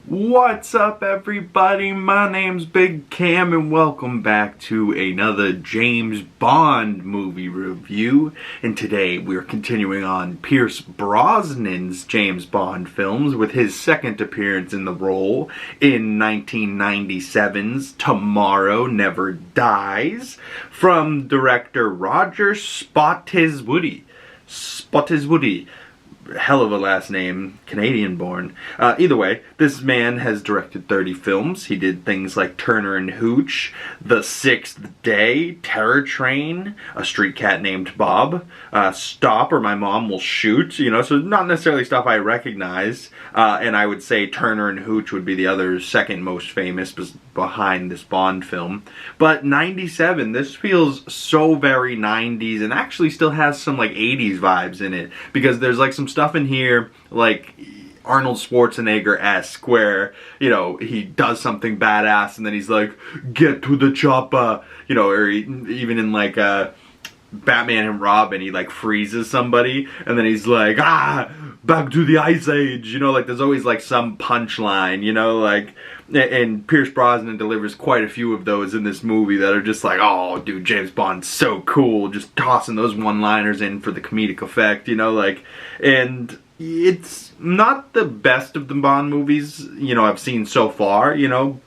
What's up, everybody? My name's Big Cam and welcome back to another James Bond movie review. And today we're continuing on Pierce Brosnan's James Bond films with his second appearance in the role in 1997's Tomorrow Never Dies from director Roger Spottiswoode. Hell of a last name, Canadian born. Either way, this man has directed 30 films. He did things like Turner and Hooch, The Sixth Day, Terror Train, A Street Cat Named Bob, Stop or My Mom Will Shoot, so not necessarily stuff I recognize. And I would say Turner and Hooch would be the other second most famous behind this Bond film. But 97, this feels so very 90s and actually still has some like 80s vibes in it, because there's like some stuff in here like Arnold Schwarzenegger-esque where, he does something badass and then he's like, get to the chopper, or even in like Batman and Robin, he like freezes somebody and then he's like, back to the Ice Age, like there's always like some punchline, and Pierce Brosnan delivers quite a few of those in this movie that are just like, oh dude, James Bond's so cool, just tossing those one-liners in for the comedic effect, and it's not the best of the Bond movies, I've seen so far,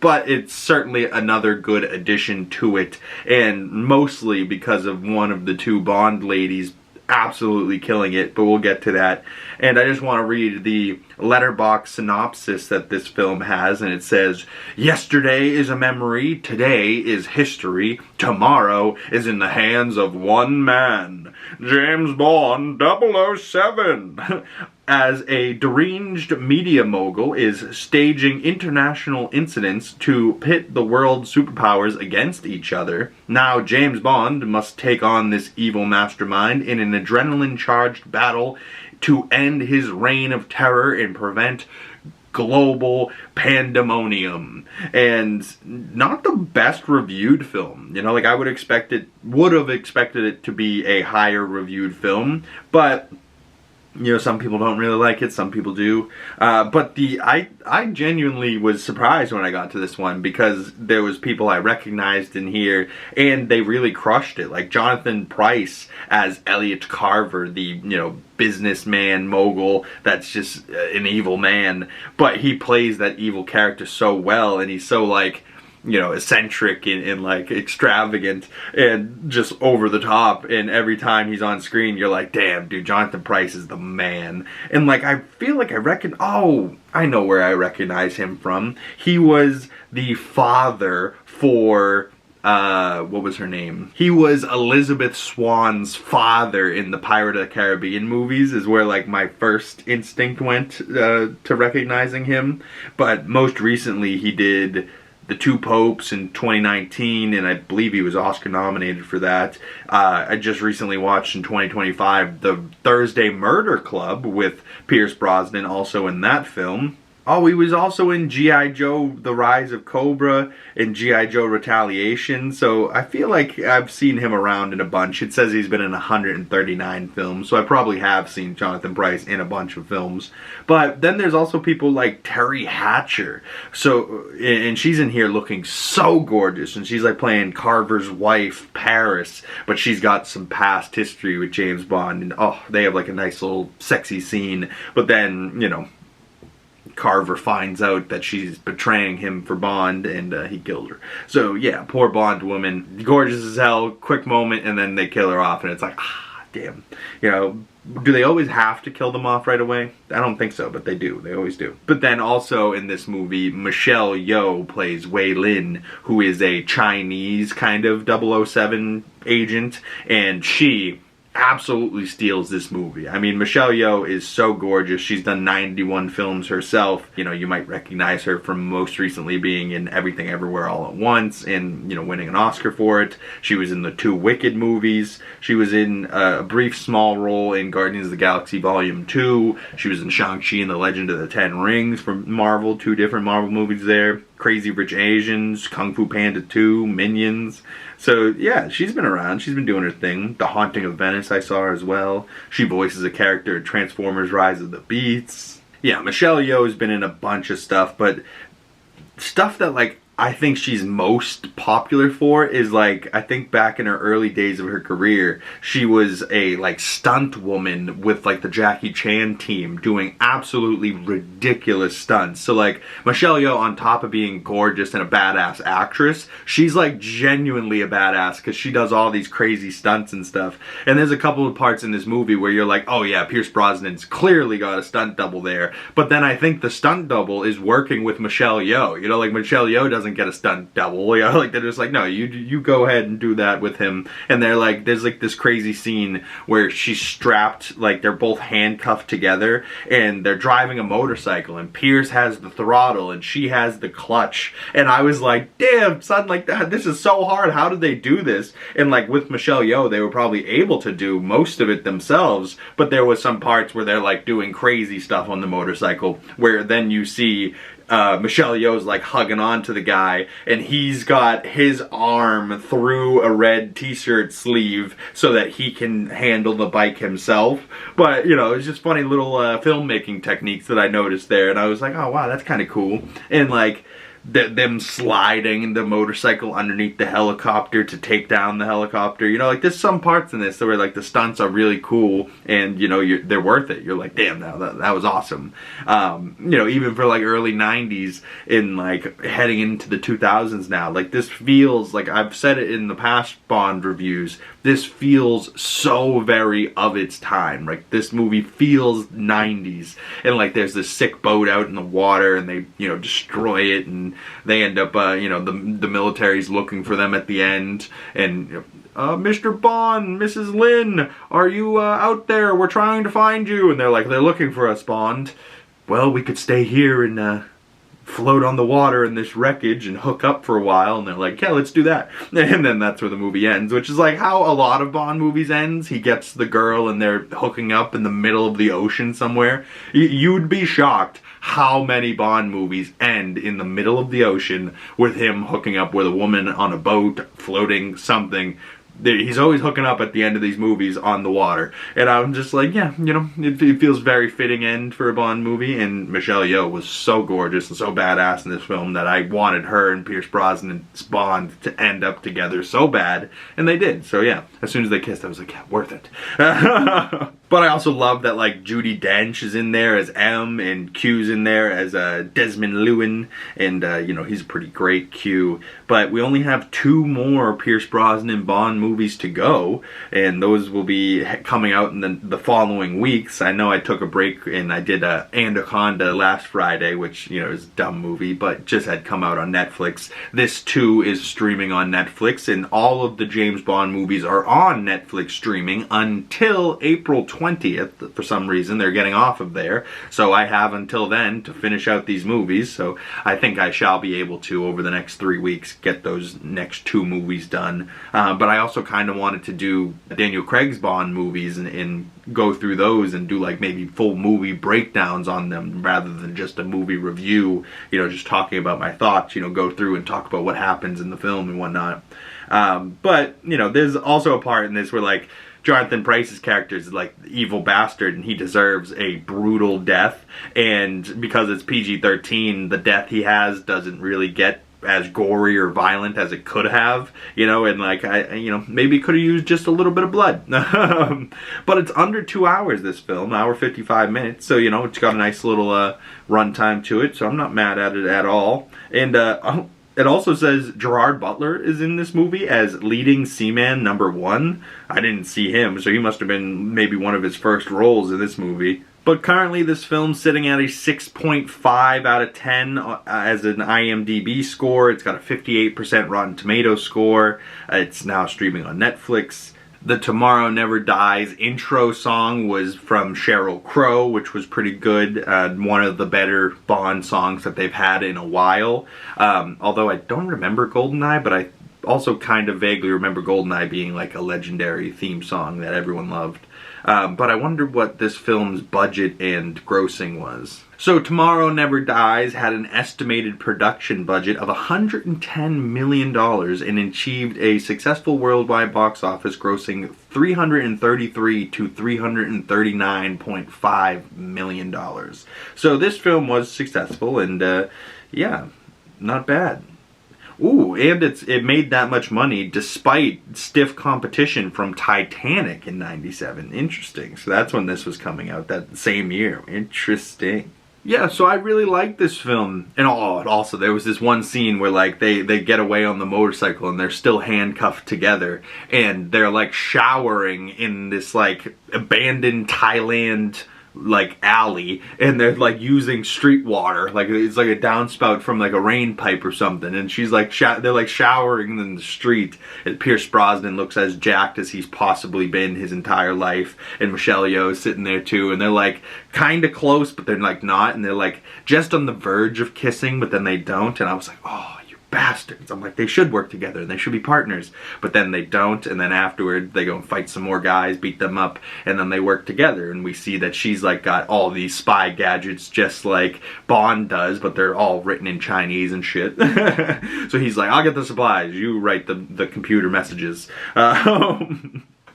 but it's certainly another good addition to it, and mostly because of one of the two Bond ladies absolutely killing it, but we'll get to that. And I just want to read the Letterboxd synopsis that this film has, and it says, yesterday is a memory, today is history, tomorrow is in the hands of one man, James Bond 007. As a deranged media mogul is staging international incidents to pit the world's superpowers against each other, now James Bond must take on this evil mastermind in an adrenaline-charged battle to end his reign of terror and prevent global pandemonium. And not the best reviewed film. I would have expected it to be a higher reviewed film, but some people don't really like it, some people do. But I genuinely was surprised when I got to this one, because there was people I recognized in here, and they really crushed it. Like Johnathan Pryce as Elliot Carver, the, businessman mogul that's just an evil man. But he plays that evil character so well, and he's so, like, eccentric and like extravagant and just over the top, and every time he's on screen you're like, damn dude, Johnathan Pryce is the man. And like, I feel like I know where I recognize him from. He was the father for what was her name? He was Elizabeth Swann's father in the Pirate of the Caribbean movies, is where like my first instinct went to recognizing him. But most recently he did The Two Popes in 2019, and I believe he was Oscar nominated for that. I just recently watched in 2025 The Thursday Murder Club with Pierce Brosnan, also in that film. Oh, he was also in G.I. Joe The Rise of Cobra and G.I. Joe Retaliation, so I feel like I've seen him around in a bunch. It says he's been in 139 films, so I probably have seen Johnathan Pryce in a bunch of films. But then there's also people like Terry Hatcher, and she's in here looking so gorgeous, and she's like playing Carver's wife, Paris, but she's got some past history with James Bond, and oh, they have like a nice little sexy scene, but then, Carver finds out that she's betraying him for Bond, and he killed her. So yeah, poor Bond woman, gorgeous as hell, quick moment, and then they kill her off, and it's like, damn. Do they always have to kill them off right away? I don't think so, but they do. They always do. But then also in this movie, Michelle Yeoh plays Wei Lin, who is a Chinese kind of 007 agent, and she absolutely steals this movie. I mean, Michelle Yeoh is so gorgeous. She's done 91 films herself. You might recognize her from most recently being in Everything Everywhere All at Once and, winning an Oscar for it. She was in the 2 Wicked movies. She was in a brief small role in Guardians of the Galaxy Volume 2. She was in Shang-Chi and the Legend of the Ten Rings from Marvel, 2 different Marvel movies there. Crazy Rich Asians, Kung Fu Panda 2, Minions. So yeah, she's been around. She's been doing her thing. The Haunting of Venice, I saw her as well. She voices a character in Transformers Rise of the Beasts. Yeah, Michelle Yeoh has been in a bunch of stuff, but stuff that, like, I think she's most popular for is, like, I think back in her early days of her career, she was a, like, stunt woman with, like, the Jackie Chan team doing absolutely ridiculous stunts. So, like, Michelle Yeoh, on top of being gorgeous and a badass actress, she's, like, genuinely a badass because she does all these crazy stunts and stuff. And there's a couple of parts in this movie where you're like, oh yeah, Pierce Brosnan's clearly got a stunt double there. But then I think the stunt double is working with Michelle Yeoh. You know, like, Michelle Yeoh doesn't get a stunt double, you know, like, they're just like, no, you go ahead and do that with him. And they're like, there's like this crazy scene where she's strapped, like, they're both handcuffed together and they're driving a motorcycle and Pierce has the throttle and she has the clutch, and I was like, damn son, like, that, this is so hard, how did they do this? And like with Michelle Yeoh, they were probably able to do most of it themselves, but there was some parts where they're like doing crazy stuff on the motorcycle where then you see Michelle Yeoh's like hugging on to the guy and he's got his arm through a red t-shirt sleeve so that he can handle the bike himself. But, you know, it's just funny little filmmaking techniques that I noticed there, and I was like, oh wow, that's kind of cool. And like them sliding the motorcycle underneath the helicopter to take down the helicopter, you know, like, there's some parts in this where like the stunts are really cool and, you know, they're worth it. You're like, damn, that was awesome. You know, even for like early 90s and like heading into the 2000s now, like, this feels like, I've said it in the past Bond reviews, this feels so very of its time. Like, this movie feels 90s, and like there's this sick boat out in the water and they, you know, destroy it and they end up, you know, the military's looking for them at the end, and Mr. Bond, Mrs. Lin, are you out there? We're trying to find you. And they're like, they're looking for us, Bond. Well, we could stay here and float on the water in this wreckage and hook up for a while. And they're like, yeah, let's do that. And then that's where the movie ends, which is like how a lot of Bond movies ends. He gets the girl and they're hooking up in the middle of the ocean somewhere. You'd be shocked how many Bond movies end in the middle of the ocean with him hooking up with a woman on a boat, floating something. He's always hooking up at the end of these movies on the water. And I'm just like, yeah, you know, it feels very fitting end for a Bond movie. And Michelle Yeoh was so gorgeous and so badass in this film that I wanted her and Pierce Brosnan's Bond to end up together so bad. And they did. So yeah, as soon as they kissed, I was like, yeah, worth it. But I also love that, like, Judi Dench is in there as M, and Q's in there as Desmond Llewellyn, and, you know, he's a pretty great Q. But we only have 2 more Pierce Brosnan Bond movies to go, and those will be coming out in the following weeks. I know I took a break and I did Anaconda last Friday, which, you know, is a dumb movie, but just had come out on Netflix. This too is streaming on Netflix, and all of the James Bond movies are on Netflix streaming until April 20th. For some reason, they're getting off of there, so I have until then to finish out these movies. So I think I shall be able to, over the next 3 weeks, get those next 2 movies done. But I also kind of wanted to do Daniel Craig's Bond movies and go through those and do like maybe full movie breakdowns on them rather than just a movie review, you know, just talking about my thoughts, you know, go through and talk about what happens in the film and whatnot. But, you know, there's also a part in this where, like, Johnathan Pryce's character is like the evil bastard and he deserves a brutal death, and because it's PG-13, the death he has doesn't really get as gory or violent as it could have, you know, and like, you know, maybe could have used just a little bit of blood. But it's under 2 hours, this film, hour 55 minutes, so, you know, it's got a nice little runtime to it, so I'm not mad at it at all. And it also says Gerard Butler is in this movie as leading seaman number 1. I didn't see him, so he must have been maybe one of his first roles in this movie. But currently this film's sitting at a 6.5 out of 10 as an IMDb score. It's got a 58% Rotten Tomatoes score. It's now streaming on Netflix. The Tomorrow Never Dies intro song was from Sheryl Crow, which was pretty good. One of the better Bond songs that they've had in a while. Although I don't remember GoldenEye, but I also kind of vaguely remember GoldenEye being like a legendary theme song that everyone loved. But I wonder what this film's budget and grossing was. So Tomorrow Never Dies had an estimated production budget of $110 million and achieved a successful worldwide box office grossing $333 to $339.5 million. So this film was successful and yeah, not bad. Ooh, and it made that much money despite stiff competition from Titanic in '97. Interesting. So that's when this was coming out, that same year. Interesting. Yeah, so I really liked this film. And also there was this one scene where like they get away on the motorcycle and they're still handcuffed together and they're like showering in this like abandoned Thailand like alley, and they're like using street water, like it's like a downspout from like a rain pipe or something, and she's like they're like showering in the street, and Pierce Brosnan looks as jacked as he's possibly been his entire life, and Michelle Yeoh is sitting there too, and they're like kind of close but they're like not, and they're like just on the verge of kissing but then they don't, and I was like, oh, bastards. I'm like, they should work together and they should be partners, but then they don't, and then afterward they go and fight some more guys, beat them up, and then they work together, and we see that she's like got all these spy gadgets just like Bond does, but they're all written in Chinese and shit. So he's like, I'll get the supplies, you write the computer messages. But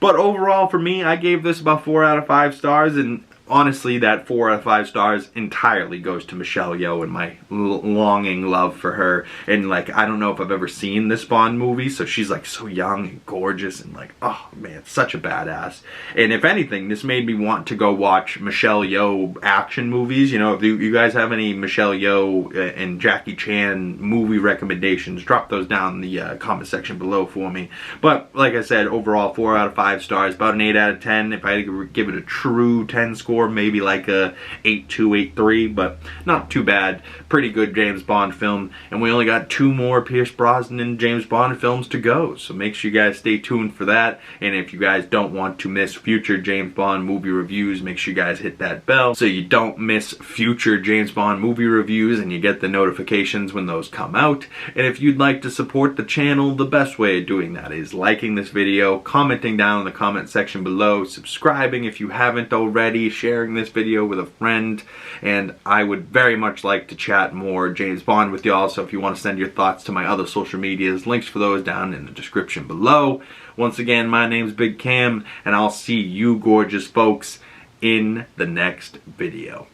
overall for me, I gave this about 4 out of 5 stars, and honestly, that 4 out of 5 stars entirely goes to Michelle Yeoh and my longing love for her. And like, I don't know if I've ever seen this Bond movie, so she's like so young and gorgeous and like, oh man, such a badass. And if anything, this made me want to go watch Michelle Yeoh action movies. You know, if you guys have any Michelle Yeoh and Jackie Chan movie recommendations, drop those down in the comment section below for me. But like I said, overall 4 out of 5 stars, about an 8 out of 10. If I had to give it a true 10 score, maybe like a 8.2, 8.3, but not too bad. Pretty good James Bond film, and we only got 2 more Pierce Brosnan James Bond films to go, so make sure you guys stay tuned for that. And if you guys don't want to miss future James Bond movie reviews, make sure you guys hit that bell so you don't miss future James Bond movie reviews and you get the notifications when those come out. And if you'd like to support the channel, the best way of doing that is liking this video, commenting down in the comment section below, subscribing if you haven't already, sharing this video with a friend, and I would very much like to chat more James Bond with y'all, so if you want to send your thoughts to my other social medias, links for those down in the description below. Once again, my name's Big Cam, and I'll see you gorgeous folks in the next video.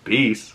Peace.